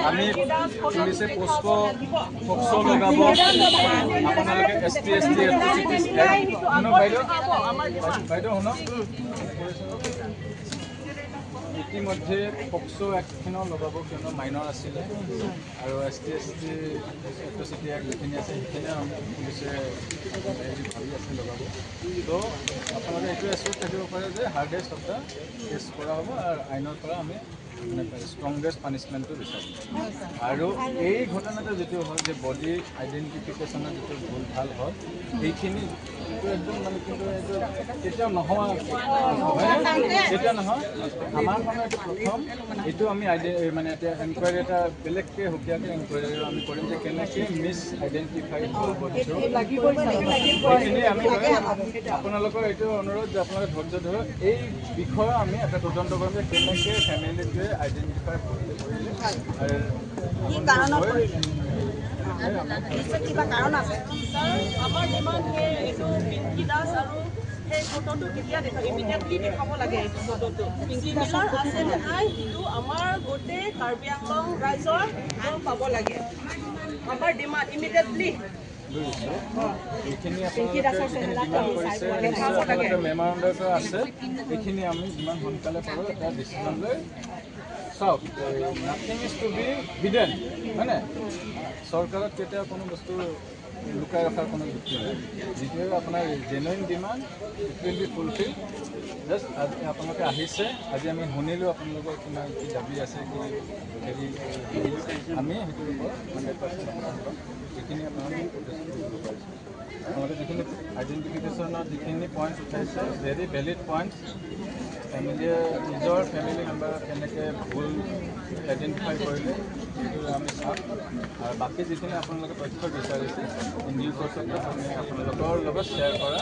আমি পুলিচে পক্সো লগাব আপোনালোকে ST এট্ৰচিটিজ এক্ট শুনক বাইদেউ শুনক ইতিমধ্যে পক্সো এক্টখনো লগাব কিয়নো মাইনৰ আছিলে আৰু ST এট্ৰচিটি এক্ট যিখিনি আছে সেইখিনি পুলিচে ভাবি আছে লগাব তো আপোনালোকে এইটো এছুৰ থাকিব পাৰে যে হাৰ্ডেষ্ট অফ দ্য কেছ কৰা হ'ব আৰু আইনৰ পৰা আমি স্ট্ৰংগেষ্ট পানিশমেণ্টটো বিচাৰিম আৰু এই ঘটনাটো যিটো হ'ল যে বডি আইডেণ্টিফিকেশ্যনৰ যিটো ভুল ভাল হ'ল সেইখিনি একদম মানে কিন্তু এইটো কেতিয়াও নহয় কেতিয়া নহয় আমাৰ মানে এইটো প্ৰথম এইটো আমি মানে এতিয়া এনকুৱাৰী এটা বেলেগকৈ সুকীয়াকৈ এনকুৱাৰী আমি কৰিম যে কেনেকৈ মিছ আইডেণ্টিফাই হ'ল বডিটো সেইখিনি আমি আপোনালোকৰ এইটো অনুৰোধ যে আপোনালোকে ধৈৰ্য ধৰক এই বিষয়ে আমি এটা তদন্ত কৰিম যে কেনেকৈ ফেমিলিটোৱে আইডেণ্টিফাই কৰিলে কিবা কাৰণ আছে আমাৰ ডিমাণ্ড এইটো পিংকি দাস আৰু সেই ফটোটো কেতিয়া দেখাব ইমিডিয়েটলি দেখাব লাগে এইটো ফটোটো পিংকি মিলাৰ আছে নে নাই সেইটো আমাৰ গোটেই কাৰ্বি আংলং ৰাইজৰ পাব লাগে আমাৰ ডিমাণ্ড ইমিডিয়েটলি এইখিনি আপোনালোকে মেমৰেণ্ডামটো আছে এইখিনি আমি যিমান সোনকালে পাৰোঁ এটা ডিচিশ্যন লৈ চাওক nothing is to be hidden হয়নে চৰকাৰত কেতিয়াও কোনো বস্তু লুকাই ৰখাৰ কোনো যুক্তি নাই যিটোৱে আপোনাৰ genuine demand it will be fulfil just আজি আপোনালোকে আহিছে আজি আমি শুনিলোঁ আপোনালোকৰ কিমান কি দাবী আছে কি হেৰি আমি সেইটোৰ ওপৰত 100% যিখিনি আপোনালোকে আপোনালোকে যিখিনি আইডেণ্টিফিকেশ্যনৰ যিখিনি পইণ্টছ উঠাইছে ভেৰি ভেলিড পইণ্টছ ফেমিলিয়ে নিজৰ ফেমিলি মেম্বাৰ কেনেকৈ ভুল আইডেণ্টিফাই কৰিলে সেইটো আমি চাম আৰু বাকী যিখিনি আপোনালোকে তথ্য বিচাৰিছে নিউজ কৰ্চত আমি আপোনালোকৰ লগত শ্বেয়াৰ কৰা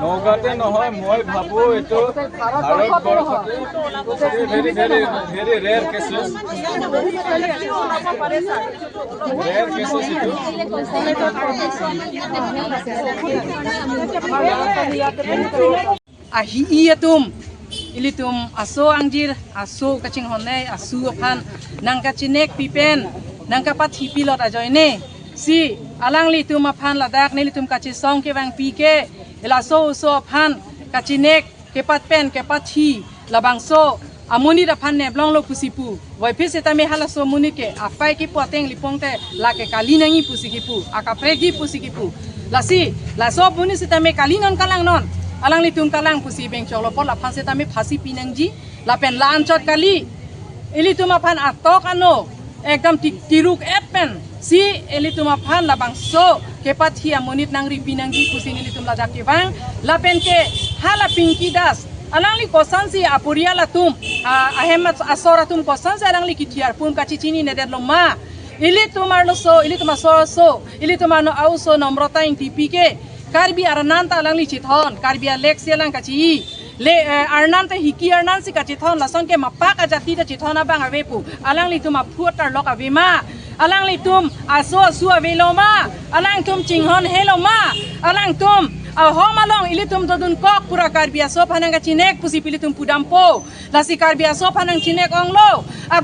নগাঁৱতে নহয় মই ভাবোঁ এইটো ভাৰতবৰ্ষতে very very very rare cases ahiyatum ilitum aso angjir aso kaching honai asu aphan nangka chinek pipen nangka pat hipilot ajoine si alang litum aphan ladak ne litum kachi song ke wang pike elaso so aphan kachinek ke pat pen ke pat hi labang so amuni aphan ne blong lo pusipu wai phise tame halaso muni ke apai ki poteng lipongte la ke kali nangi pusikipu akapre gi pusikipu lasi laso muni sitame kali non kalang non alang litum kalang pusi beng cholo por la phanse tame phasi pinangji la pen lan chot kali ilitum aphan atok ano ekdam tiruk epen si ilitum aphan la bangso ke pathi amonit nangri pinangji pusi ilitum la dakewang la pen ke hala pinki das alang li kosan si apuria la tum ahemat asora tum kosan si alang li kitiar pum kachi chini nedet lo ma ilitum arno so ilitum asoro ilitum arno auso nomrota ing tipike karbi arnanta alang li chithon karbi alek selang kachi le arnanta hiki arnan si kachi thon la song ke mapak ajati ta chithona bang avepu alang li tum aphuatar lok avema alang li tum aso su aveloma alang tum chinghon heloma alang tum hom along ilitum dodun kok pura karbia so phanang chinek pusi pilitum pudampo lasi karbia so phanang chinek onglo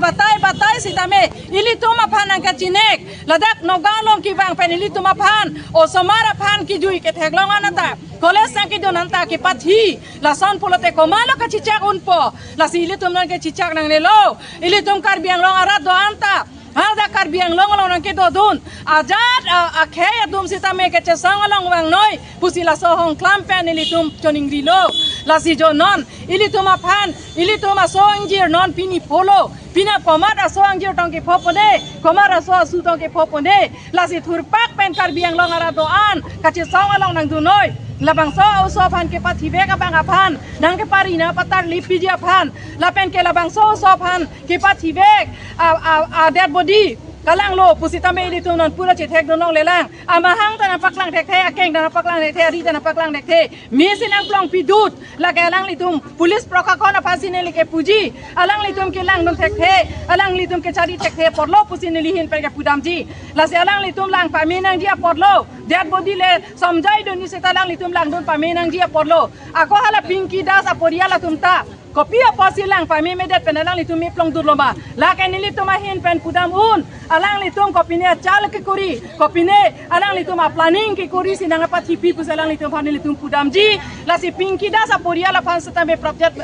batai sitame ilitum phanang ka chinek ladak nogalong ki bang pen ilitum phan o somara phan ki jui ke theglong anata koles sang ki donanta ki pathi lason pulote komalo ka chichak unpo lasi ilitum nang ke chichak nang lelo ilitum karbiang long arat do anta Hada karbiang long long ke dodun ajat akhe adum sitame ke chesang long wang noi pusila so hong klampen ilitum choning rilo lasi jonon ilitum aphan ilitum so angjir non pini polo pina komat aso angjir tong ke phopone komat aso asu tong ke phopone lasi thurpak pen karbiang long ara doan ka chesang long nang du noi labang so auso phan ke pathibe ka bang aphan nang ke parina patar lipi ji aphan lapen ke labang so phan ke pathibe a dead body kalang lo pusitame ilitum non pura cetek donong lelang amahang tanah paklang tekte akeng tanah paklang tekte ri tanah paklang tekte mesinang plong pidut lagalang litum pulis prokakon apasine like puji alang litum ke lang don tekte alang litum ke cari tekte porlo pusine lihin perga pudamji lasi alang litum lang paminang dia porlo dead body le samjai doni setalang litum lang don paminang dia porlo ako hala pinky das aporiala tumta kopi apa silang pami medet penalang litum mi plong durloma lakai ni litum ahin pen pudam un alang litum kopi ne chal ke kuri kopi ne alang litum planning ke kuri sinang apa tipi pusalang litum pani litum pudam ji lasi pinky das aporia la pan setame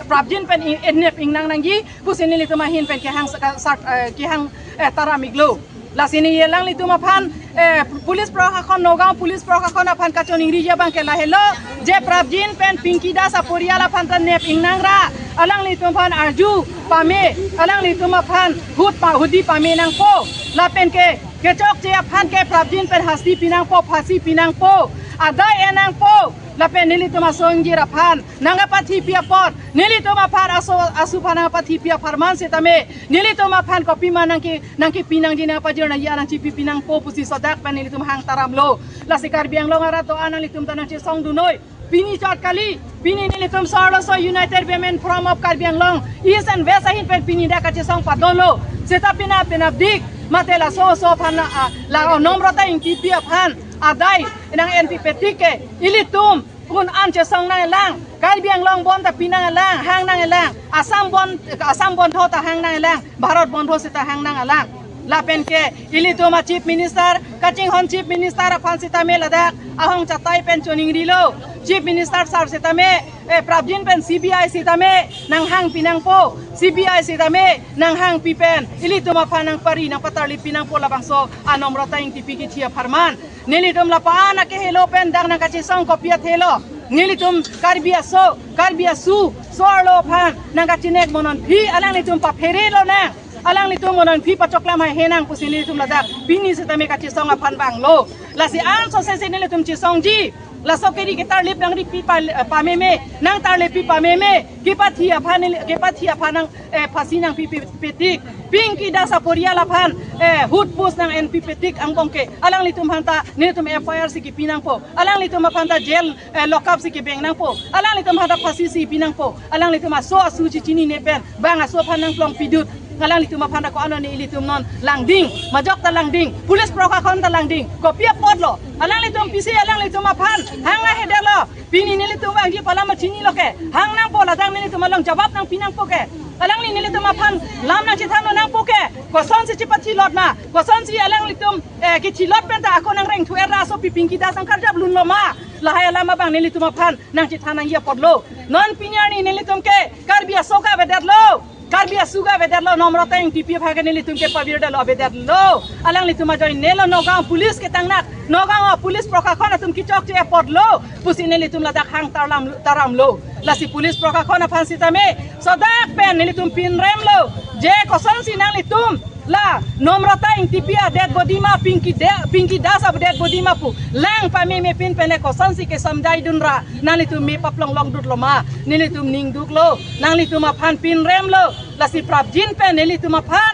prabjin pen enep ingnang nangji pusini litum ahin pen ke hang ke hang taramiglo lasini yelang litum apan pulis prokakon nogam pulis prokakon apan kacon ingrija bang ke lahelo je prabjin pen pinky das aporia la pan nep ingnang ra alang litum pan arju pame alang litum apan hudi pame nang po lapen ke kecok je apan ke prabjin pen hasti pinang po phasi pinang po adai enang po lapen nilitum asongi rapan nanga pati pia pot nilitum apan asu panang pati pia farman setame nilitum apan kopi manang ki pinang dina pajir na ya nang cipi pinang po pusi sodak pen nilitum hang taramlo lasikar biang lo ngarato anang litum tanang ci song dunoi Pini chot kali pini nilitum sorloso United Women Forum of Karbiang Long East and West ahin pen pini da kache song padolo seta pina dik matela so pan la nomrota inki pia pan adai nang NP petike ilitum kun anche song nang lang Karbiang Long bon ta pinang lang hang nang lang Assam bon thota hang nang lang Bharat bon tho seta hang nang lang lapen ke ilitum chief minister kaching hon chief minister apan sitame ladak ahong chatai pen choning rilo chief minister sar sitame prabjin pen CBI sitame nang hang pinang po CBI sitame nang hang pipen ilitum apan nang pari nang patarli pinang po labangso anomrota ing tipiki chia farman nilitum lapana ke helo pen dang nang kachisong kopia thelo nilitum karbia su sorlo phan nang kachinek monon phi alang litum pa ferelo na alang litum monon phi pachokla mai henang pusini litum ladak pini setame kachisong apan banglo lasi an so se nilitum chisong ji la sokeri ke tar lip nang ri pi pa meme nang tar le pi pa meme ke pathia phanang phasinang pi petik pinky das aporia la phan hut pus nang NP petik ang bongke alang litum hanta nilitum FIR si ki pinang po alang litum hanta jail lockup si ki beng nang po alang litum hanta phasi si pinang po alang litum so asu chi chini ne pen bang aso phanang plong pidut ngalang litum phanda ko ano ni ilitum non langding majok ta langding pulis prokakon ta langding kopia podlo alang litum pisi alang litum phan hanga hedelo pini nilitum bang ji palama chini loke hang nang po ladang nilitum long jawab nang pinang po ke alang ni nilitum phan lam nang chithano nang po ke koson si chipachi lot ma koson si alang litum ki chilot pen ta ako nang reng thuera so pipingki da sangkar jab lun lo ma lahai lama bang nilitum phan nang chithana ya podlo non pinyani nilitum ke karbia soka vedadlo Karbia suga vedadlo nomrota ing tipi phage nilitum ke pabirda lo vedadlo alang lituma join nelo nogam police ke tangnak nogam police prokakon tum ki chok che podlo pusine litum ladak hang taramlo lasi police prokakon phansitame sodak pen nilitum pinremlo je koson sinang litum la nomrota ing tipia dead body ma pinky das ab dead body ma pu lang pa me pin pene koson si ke samjai dunra nalitum me paplong long dut lo ma nilitum ning duklo nalitum phan pin remlo lasi prabjin pen nilitum phan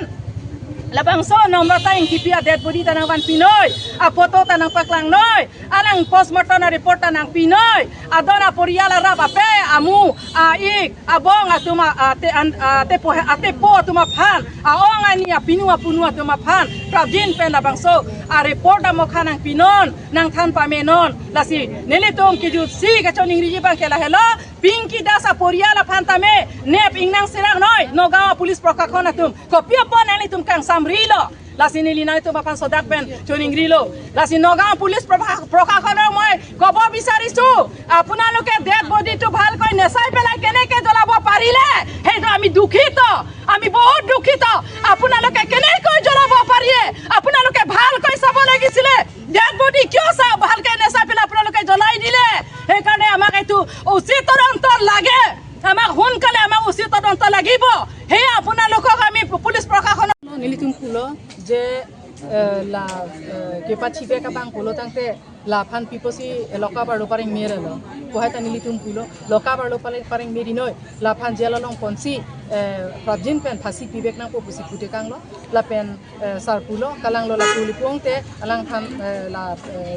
labang so nomrota ing tipia dead body tanang van pinoy a photo tanang paklang noy alang postmortem report tanang pinoy adona poriala raba pe amu a ik abong atuma ate po tuma phan a ongani a pinua punua tuma phan prabjin pen labang so a report mo khanang pinon nang than pa menon lasi nelitum ki ju si ka choning riji bang kela hello pinky das poriala phantame nep ingnang sirak noy nogawa police prokakon atum kopia pon nelitum kang samrilo lasi nilina itu papan sodak pen choning rilo lasi nogawa police prokakon moi kobo bisarisu আপোনালোকে dead body to ভাল কই নেসাই পেলাই কেনেকে জ্বলাব পাৰিলে হেটো আমি দুখিত আমি বহুত দুখিত আপোনালোকে কেনেকৈ জ্বলাব পাৰিয়ে আপোনালোকে ভাল কই চাব লাগিছিলে dead body কিয় ভালকে নেসাই পেলাই আপোনালোকে জ্বলাই দিলে সেই কাৰণে আমাক এটো উচিত তদন্ত লাগে আমাক হুনকালে আমাক উচিত তদন্ত লাগিব হে আপোনালোকক আমি পুলিশ প্ৰশাসন নিলিতুম কুলো যে la ke pachi pe ka bang pulo tangte la phan piposi loka baro paring mere lo ko hata nilitum pulo loka baro paring meri noi la phan jela long ponsi prabjin pen phasi pibek nang po pusi pute kang lo la pen sar pulo kalang lo la puli pongte alang phan la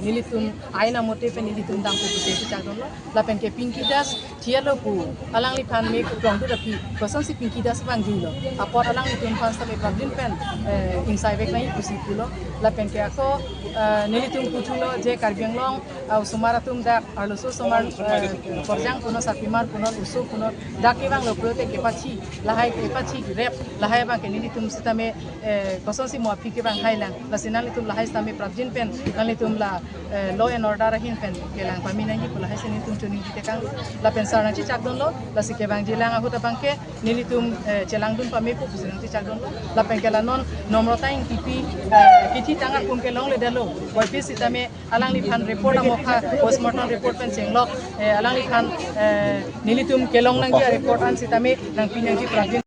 nilitum aina mote pen nilitum dang po pusi chak don lo la pen ke pinky das thialo pu alang li phan me prong tu rapi kosan si pinky das bang ju lo apor alang litum phan sa me prabjin pen insai bek nai pusi pulo la pen ke ako nilitum putulo je karbiang long au sumaratum dak arloso somar porjang puno sapimar puno usu puno daki bang lo prote ke pachi lahai ke pachi rep lahai bang ke nilitum sitame kosan si muafi ke bang hailang la sinalitum lahai same prabjin pen nalitum la law and order hin pen ke lang pamina hi pula hai sinitum chuni te kang la pen sarna chi chak don lo la si ke bang jilang aku ta bang ke nilitum chelang dun pame pu pusin ti chak don lo la pen ke la non nomrota ing tipi kithi tanga kum ke long le dalo wai pi sitame alang li phan report amokha postmortem report pen chenglok alang li phan nilitum kelong nang report an sitame nang pinang ji prabjin